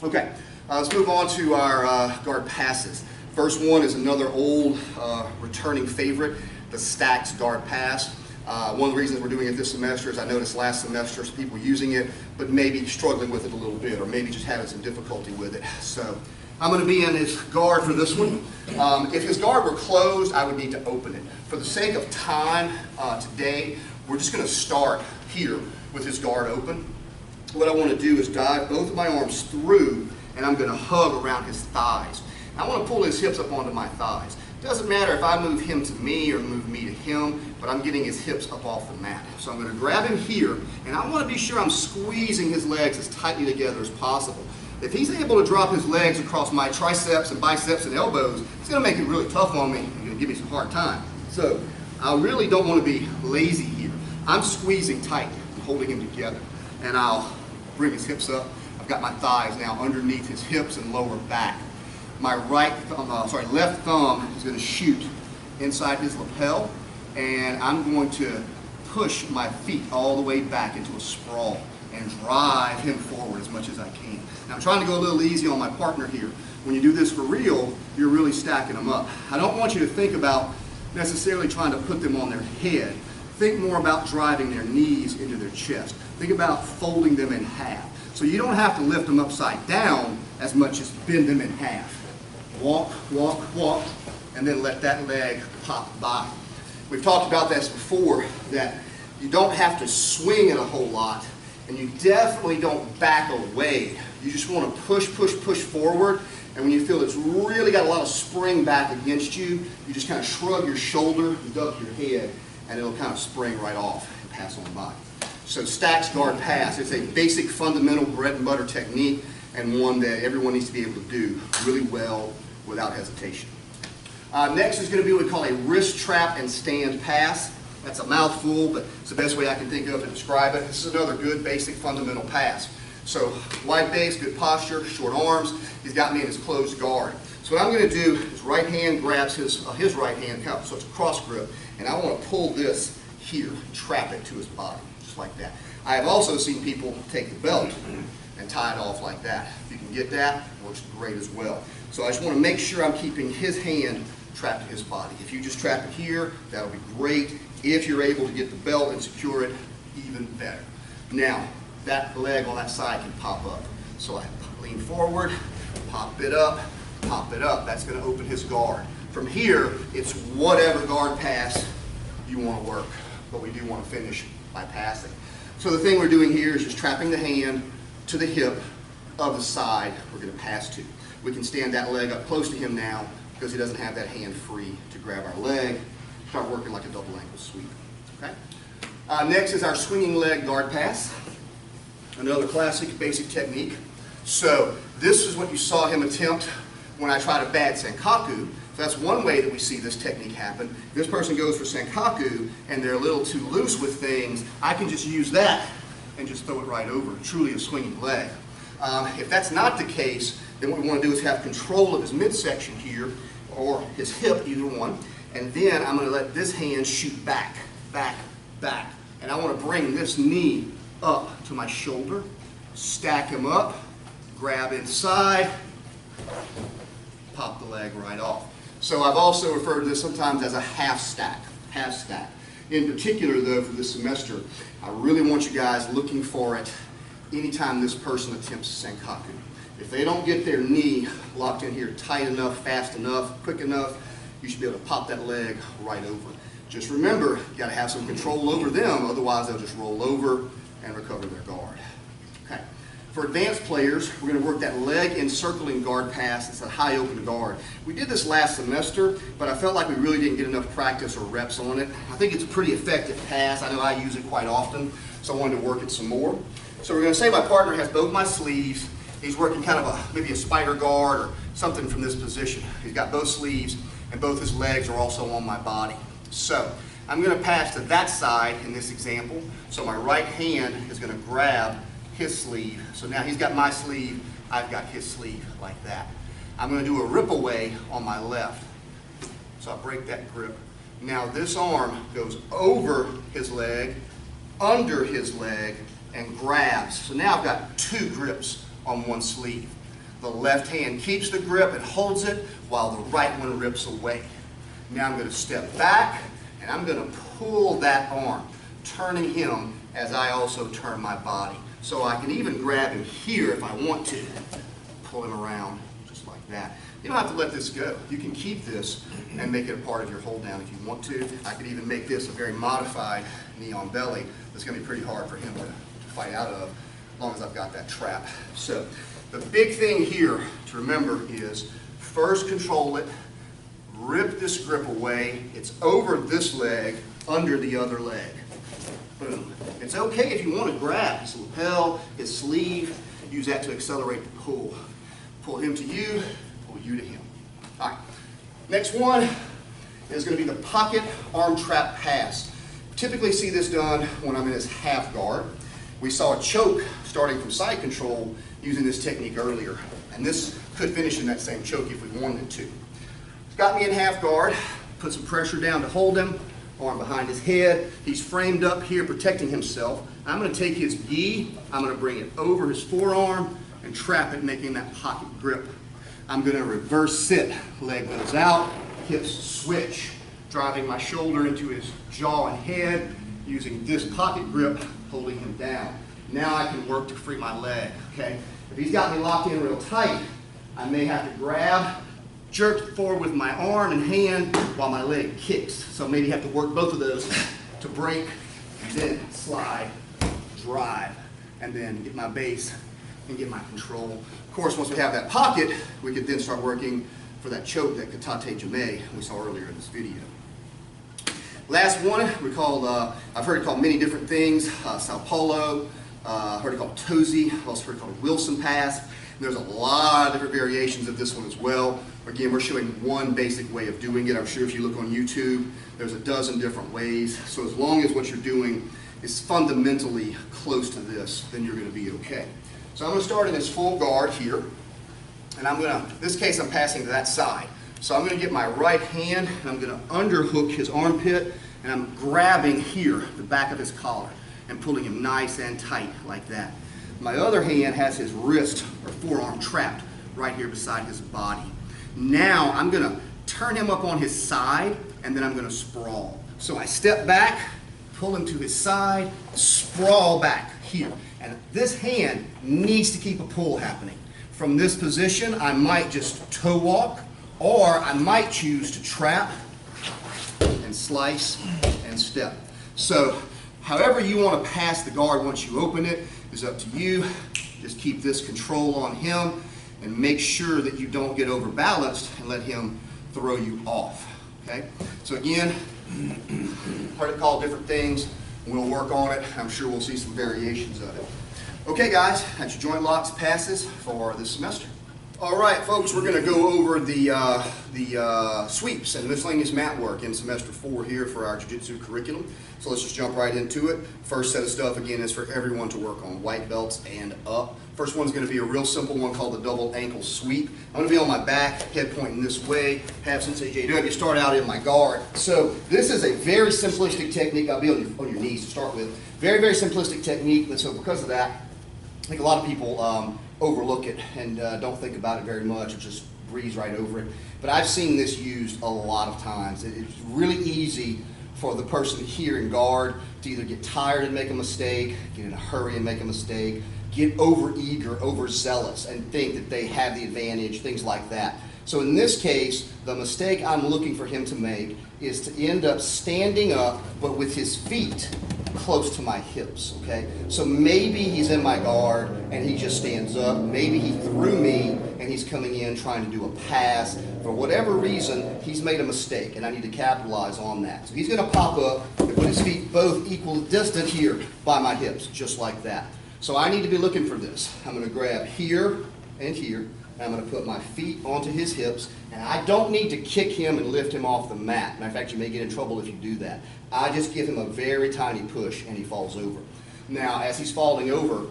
Okay, let's move on to our guard passes. First one is another old returning favorite, the stacked guard pass. One of the reasons we're doing it this semester is I noticed last semester some people using it, but maybe struggling with it a little bit, or maybe just having some difficulty with it. So I'm going to be in his guard for this one. If his guard were closed, I would need to open it. For the sake of time today, we're just going to start here with his guard open. What I want to do is dive both of my arms through, and I'm going to hug around his thighs. I want to pull his hips up onto my thighs. It doesn't matter if I move him to me or move me to him, but I'm getting his hips up off the mat. So I'm going to grab him here, and I want to be sure I'm squeezing his legs as tightly together as possible. if he's able to drop his legs across my triceps and biceps and elbows, it's going to make it really tough on me. It's going to give me some hard time. So I really don't want to be lazy here. I'm squeezing tight and holding him together. And I'll bring his hips up. I've got my thighs now underneath his hips and lower back. My left thumb is going to shoot inside his lapel, and I'm going to push my feet all the way back into a sprawl and drive him forward as much as I can. Now I'm trying to go a little easy on my partner here. When you do this for real, you're really stacking them up. I don't want you to think about necessarily trying to put them on their head. Think more about driving their knees into their chest. Think about folding them in half. So you don't have to lift them upside down as much as bend them in half. Walk, walk, walk, and then let that leg pop by. We've talked about this before, that you don't have to swing it a whole lot, and you definitely don't back away. You just want to push, push, push forward, and when you feel it's really got a lot of spring back against you, you just kind of shrug your shoulder, duck your head, and it'll kind of spring right off and pass on by. So stacks, guard, pass. It's a basic fundamental bread and butter technique, and one that everyone needs to be able to do really well without hesitation. Next is going to be what we call a wrist trap and stand pass. That's a mouthful, but it's the best way I can think of to describe it. This is another good basic fundamental pass. So wide base, good posture, short arms. He's got me in his closed guard. So what I'm going to do is right hand grabs his right hand, so it's a cross grip, and I want to pull this here, trap it to his body, just like that. I have also seen people take the belt and tie it off like that. If you can get that, it works great as well. So I just want to make sure I'm keeping his hand trapped to his body. If you just trap it here, that'll be great. If you're able to get the belt and secure it, even better. Now, that leg on that side can pop up. So I lean forward, pop it up, pop it up. That's going to open his guard. From here, it's whatever guard pass you want to work, but we do want to finish by passing. So the thing we're doing here is just trapping the hand to the hip of the side we're going to pass to. We can stand that leg up close to him now because he doesn't have that hand free to grab our leg. Start working like a double ankle sweep. Okay? Next is our swinging leg guard pass. Another classic basic technique. So this is what you saw him attempt when I tried a bad Senkaku. So that's one way that we see this technique happen. If this person goes for Senkaku and they're a little too loose with things, I can just use that and just throw it right over. Truly a swinging leg. If that's not the case, then what we want to do is have control of his midsection here, or his hip, either one, and then I'm going to let this hand shoot back, back, back. And I want to bring this knee up to my shoulder, stack him up, grab inside, pop the leg right off. So I've also referred to this sometimes as a half stack, half stack. In particular, though, for this semester, I really want you guys looking for it anytime this person attempts Senkaku. If they don't get their knee locked in here tight enough, fast enough, quick enough, you should be able to pop that leg right over. Just remember, you got to have some control over them, otherwise they'll just roll over and recover their guard. Okay. For advanced players, we're going to work that leg encircling guard pass. It's a high open guard. We did this last semester, but I felt like we really didn't get enough practice or reps on it. I think it's a pretty effective pass. I know I use it quite often, so I wanted to work it some more. So we're going to say my partner has both my sleeves. He's working kind of maybe a spider guard or something from this position. He's got both sleeves and both his legs are also on my body. So I'm going to pass to that side in this example. So my right hand is going to grab his sleeve. So now he's got my sleeve, I've got his sleeve like that. I'm going to do a rip away on my left. So I break that grip. Now this arm goes over his leg, under his leg, and grabs. So now I've got two grips on one sleeve. The left hand keeps the grip and holds it while the right one rips away. Now I'm going to step back and I'm going to pull that arm, turning him as I also turn my body. So I can even grab him here if I want to. Pull him around just like that. You don't have to let this go. You can keep this and make it a part of your hold down if you want to. I could even make this a very modified knee on belly that's going to be pretty hard for him to fight out of as long as I've got that trap. So the big thing here to remember is first control it, rip this grip away. It's over this leg, under the other leg. Boom. It's okay if you want to grab his lapel, his sleeve. use that to accelerate the pull. Pull him to you, pull you to him. All right, next one is going to be the pocket arm trap pass. Typically see this done when I'm in his half guard. We saw a choke starting from side control using this technique earlier, and this could finish in that same choke if we wanted to. He's got me in half guard, put some pressure down to hold him, arm behind his head. He's framed up here protecting himself. I'm going to take his gi, I'm going to bring it over his forearm and trap it, making that pocket grip. I'm going to reverse sit, leg goes out, hips switch, driving my shoulder into his jaw and head, using this pocket grip, holding him down. Now I can work to free my leg, okay? If he's got me locked in real tight, I may have to grab, jerk forward with my arm and hand while my leg kicks. So maybe have to work both of those to break, then slide, drive, and then get my base and get my control. Of course, once we have that pocket, we could then start working for that choke, that katate jame we saw earlier in this video. Last one, I've heard it called many different things. Sao Paulo, heard it called Tozy, also heard it called Wilson pass. And there's a lot of different variations of this one as well. Again, we're showing one basic way of doing it. I'm sure if you look on YouTube, there's a dozen different ways. So as long as what you're doing is fundamentally close to this, then you're going to be okay. So I'm going to start in this full guard here. And in this case, I'm passing to that side. So I'm going to get my right hand, and I'm going to underhook his armpit, and I'm grabbing here, the back of his collar, and pulling him nice and tight like that. My other hand has his wrist or forearm trapped right here beside his body. Now I'm going to turn him up on his side, and then I'm going to sprawl. So I step back, pull him to his side, sprawl back here. And this hand needs to keep a pull happening. From this position, I might just toe walk, or I might choose to trap and slice and step. So however you want to pass the guard once you open it is up to you. Just keep this control on him and make sure that you don't get overbalanced and let him throw you off. Okay? So again, heard it called different things. We'll work on it. I'm sure we'll see some variations of it. Okay guys, that's your joint locks passes for this semester. All right, folks, we're going to go over the sweeps and miscellaneous mat work in semester 4 here for our jiu-jitsu curriculum. So let's just jump right into it. First set of stuff, again, is for everyone to work on, white belts and up. First one's going to be a real simple one called the double ankle sweep. I'm going to be on my back, head pointing this way, have Sensei JW start out in my guard. So this is a very simplistic technique. I'll be on your knees to start with. Very, very simplistic technique, and so because of that, I think a lot of people overlook it and don't think about it very much, or just breeze right over it. But I've seen this used a lot of times. It's really easy for the person here in guard to either get tired and make a mistake, get in a hurry and make a mistake, get over-eager, overzealous, and think that they have the advantage, things like that. So in this case, the mistake I'm looking for him to make is to end up standing up, but with his feet close to my hips, okay? So maybe he's in my guard and he just stands up. Maybe he threw me and he's coming in trying to do a pass. For whatever reason, he's made a mistake and I need to capitalize on that. So he's going to pop up and put his feet both equal distant here by my hips, just like that. So I need to be looking for this. I'm going to grab here and here. I'm going to put my feet onto his hips, and I don't need to kick him and lift him off the mat. Matter of fact, you may get in trouble if you do that. I just give him a very tiny push, and he falls over. Now, as he's falling over,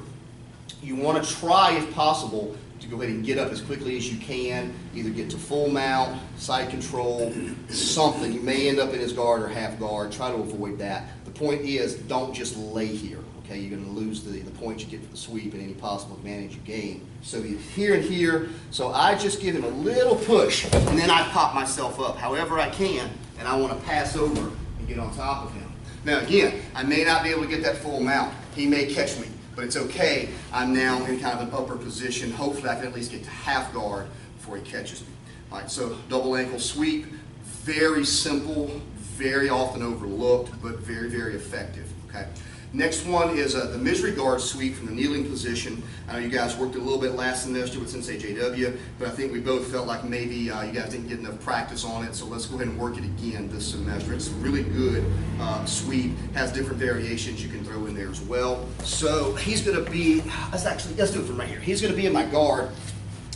you want to try, if possible, to go ahead and get up as quickly as you can, either get to full mount, side control, something. You may end up in his guard or half guard. Try to avoid that. The point is, don't just lay here. Okay, you're going to lose the points you get for the sweep and any possible advantage you gain. So he's here and here, so I just give him a little push, and then I pop myself up however I can, and I want to pass over and get on top of him. Now again, I may not be able to get that full mount. He may catch me, but it's okay. I'm now in kind of an upper position. Hopefully I can at least get to half guard before he catches me. All right, so double ankle sweep, very simple, very often overlooked, but very, very effective. Okay. Next one is the misery guard sweep from the kneeling position. I know you guys worked a little bit last semester with Sensei JW, but I think we both felt like maybe you guys didn't get enough practice on it, so let's go ahead and work it again this semester. It's a really good sweep, has different variations you can throw in there as well. So he's going to be, let's do it from right here. He's going to be in my guard.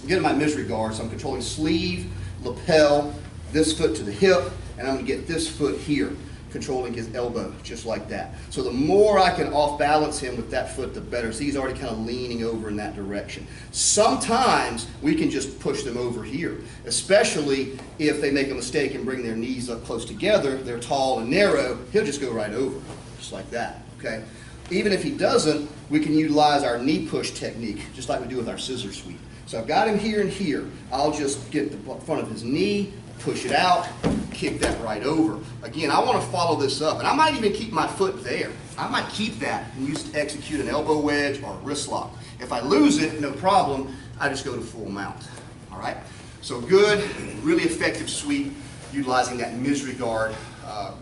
I'm getting my misery guard, so I'm controlling sleeve, lapel, this foot to the hip, and I'm going to get this foot here, controlling his elbow, just like that. So the more I can off-balance him with that foot, the better. See, he's already kind of leaning over in that direction. Sometimes we can just push them over here, especially if they make a mistake and bring their knees up close together. They're tall and narrow. He'll just go right over, just like that, okay? Even if he doesn't, we can utilize our knee push technique, just like we do with our scissor sweep. So I've got him here and here. I'll just get the front of his knee, push it out, kick that right over. Again, I want to follow this up, and I might even keep my foot there. I might keep that and use it to execute an elbow wedge or a wrist lock. If I lose it, no problem, I just go to full mount. All right? So good, really effective sweep, utilizing that misery guard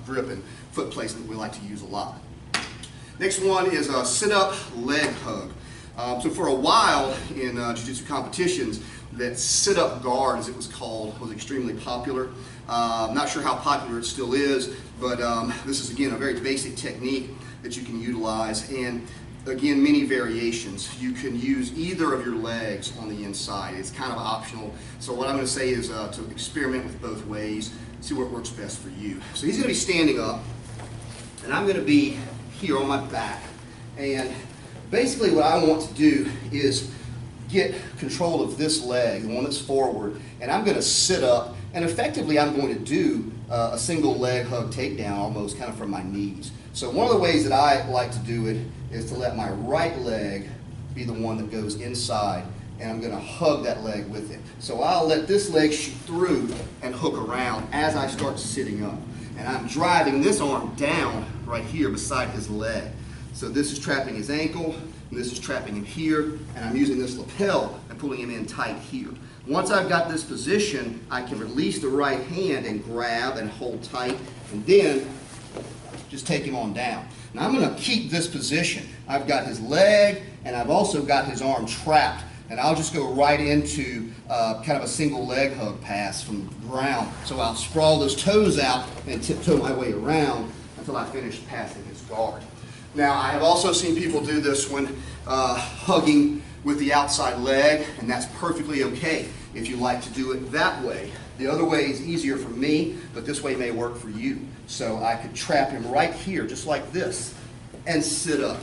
grip and foot placement we like to use a lot. Next one is a sit-up leg hug. So for a while in jiu-jitsu competitions, that sit-up guard, as it was called, was extremely popular. I'm not sure how popular it still is, but this is, again, a very basic technique that you can utilize. And, again, many variations. You can use either of your legs on the inside. It's kind of optional. So what I'm going to say is to experiment with both ways, see what works best for you. So he's going to be standing up, and I'm going to be here on my back. And basically what I want to do is get control of this leg, the one that's forward, and I'm going to sit up, and effectively I'm going to do a single leg hug takedown almost kind of from my knees. So one of the ways that I like to do it is to let my right leg be the one that goes inside, and I'm going to hug that leg with it. So I'll let this leg shoot through and hook around as I start sitting up. And I'm driving this arm down right here beside his leg. So this is trapping his ankle, and this is trapping him here, and I'm using this lapel and pulling him in tight here. Once I've got this position, I can release the right hand and grab and hold tight, and then just take him on down. Now I'm going to keep this position. I've got his leg, and I've also got his arm trapped, and I'll just go right into kind of a single leg hug pass from the ground. So I'll sprawl those toes out and tiptoe my way around until I finish passing his guard. Now, I have also seen people do this when hugging with the outside leg, and that's perfectly okay if you like to do it that way. The other way is easier for me, but this way may work for you. So I could trap him right here, just like this, and sit up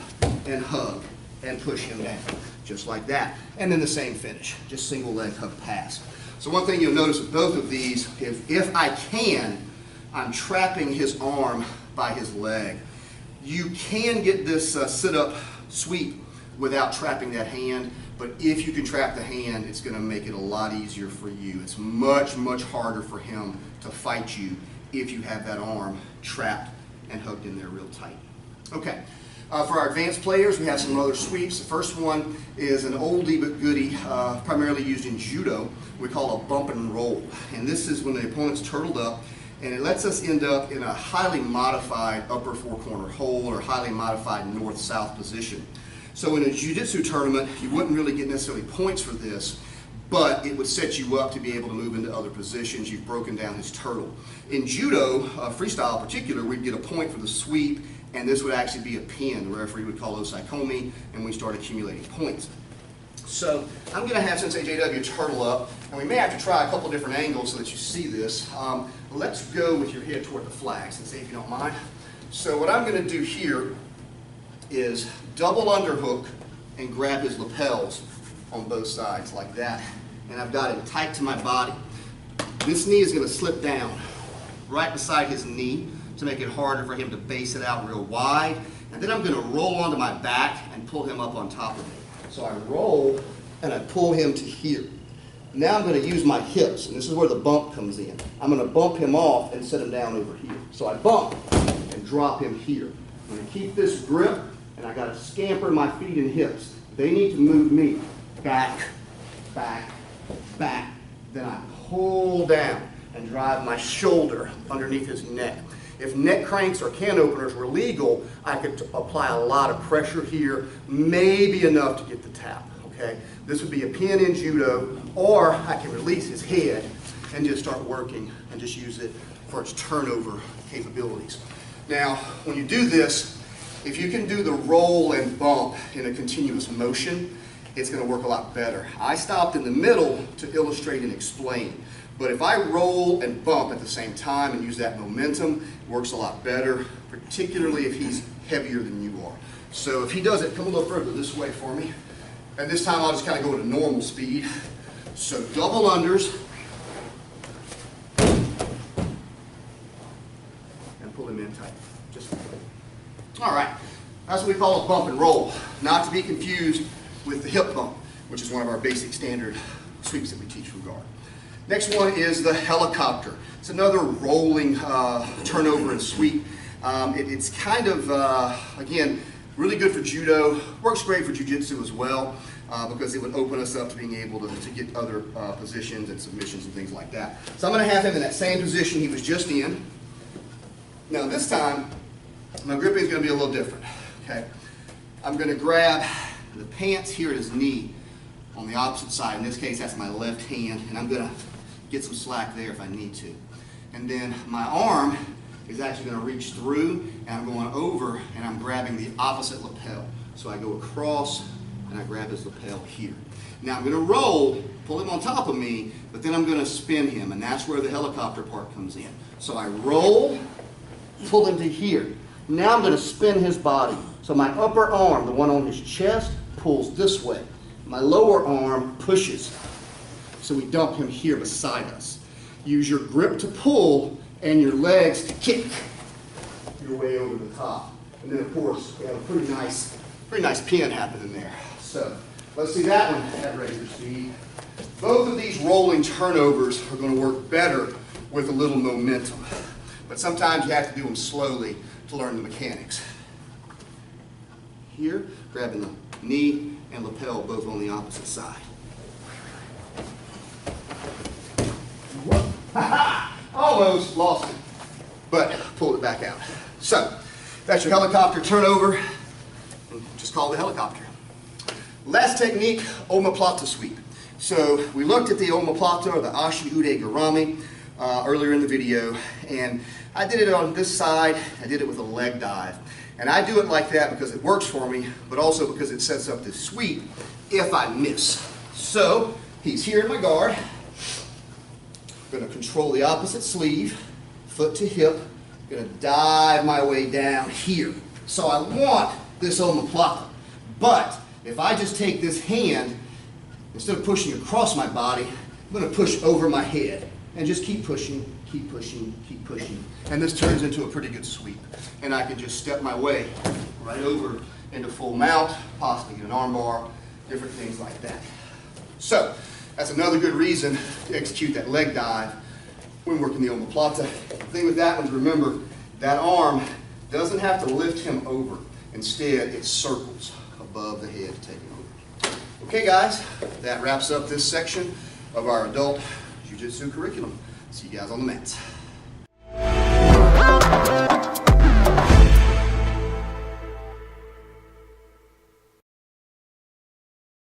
and hug and push him down, just like that. And then the same finish, just single leg hug pass. So one thing you'll notice with both of these, if I can, I'm trapping his arm by his leg. You can get this sit-up sweep without trapping that hand, but if you can trap the hand, it's going to make it a lot easier for you. It's much, much harder for him to fight you if you have that arm trapped and hooked in there real tight. Okay, for our advanced players, we have some other sweeps. The first one is an oldie but goodie, primarily used in judo. We call a bump and roll. And this is when the opponent's turtled up, and it lets us end up in a highly modified upper four-corner hold or highly modified north-south position. So in a jiu-jitsu tournament, you wouldn't really get necessarily points for this, but it would set you up to be able to move into other positions. You've broken down his turtle. In judo, freestyle in particular, we'd get a point for the sweep, and this would actually be a pin. The referee would call osaikomi, and we start accumulating points. So I'm going to have Sensei JW turtle up, and we may have to try a couple different angles so that you see this. Let's go with your head toward the flags and see if you don't mind. So what I'm going to do here is double underhook and grab his lapels on both sides like that. And I've got him tight to my body. This knee is going to slip down right beside his knee to make it harder for him to base it out real wide. And then I'm going to roll onto my back and pull him up on top of me. So I roll and I pull him to here. Now I'm going to use my hips, and this is where the bump comes in. I'm going to bump him off and set him down over here. So I bump and drop him here. I'm going to keep this grip, and I got to scamper my feet and hips. They need to move me back, back, back. Then I pull down and drive my shoulder underneath his neck. If neck cranks or can openers were legal, I could apply a lot of pressure here, maybe enough to get the tap, okay? This would be a pin in judo, or I can release his head and just start working and just use it for its turnover capabilities. Now, when you do this, if you can do the roll and bump in a continuous motion, it's going to work a lot better. I stopped in the middle to illustrate and explain. But if I roll and bump at the same time and use that momentum, it works a lot better, particularly if he's heavier than you are. So if he does it, come a little further this way for me. And this time I'll just kind of go at a normal speed. So double unders. And pull him in tight. Just like that. All right. That's what we call a bump and roll. Not to be confused with the hip bump, which is one of our basic standard sweeps that we teach from guard. Next one is the helicopter. It's another rolling turnover and sweep. It's kind of, again, really good for judo. Works great for jiu-jitsu as well because it would open us up to being able to get other positions and submissions and things like that. So I'm going to have him in that same position he was just in. Now this time, my gripping is going to be a little different. Okay, I'm going to grab the pants here at his knee on the opposite side. In this case, that's my left hand, and I'm going to get some slack there if I need to. And then my arm is actually going to reach through, and I'm going over, and I'm grabbing the opposite lapel. So I go across, and I grab his lapel here. Now I'm going to roll, pull him on top of me, but then I'm going to spin him, and that's where the helicopter part comes in. So I roll, pull him to here. Now I'm going to spin his body. So my upper arm, the one on his chest, pulls this way. My lower arm pushes. So we dump him here beside us. Use your grip to pull and your legs to kick your way over the top. And then of course we have a pretty nice pin happening there. So let's see that one at regular speed. Both of these rolling turnovers are going to work better with a little momentum. But sometimes you have to do them slowly to learn the mechanics. Here, grabbing the knee and lapel both on the opposite side. Almost lost it, but pulled it back out. So, that's your helicopter turnover. Just call it helicopter. Last technique, omoplata sweep. So, we looked at the omoplata, or the ashi ude garami, earlier in the video, and I did it on this side. I did it with a leg dive. And I do it like that because it works for me, but also because it sets up this sweep if I miss. So, he's here in my guard. I'm going to control the opposite sleeve, foot to hip. I'm going to dive my way down here. So I want this omoplata. But if I just take this hand, instead of pushing across my body, I'm going to push over my head and just keep pushing, keep pushing, keep pushing. And this turns into a pretty good sweep. And I can just step my way right over into full mount, possibly get an arm bar, different things like that. So that's another good reason to execute that leg dive when working the omoplata. The thing with that one is, remember, that arm doesn't have to lift him over. Instead, it circles above the head to take him over. Okay, guys, that wraps up this section of our adult jiu-jitsu curriculum. See you guys on the mats.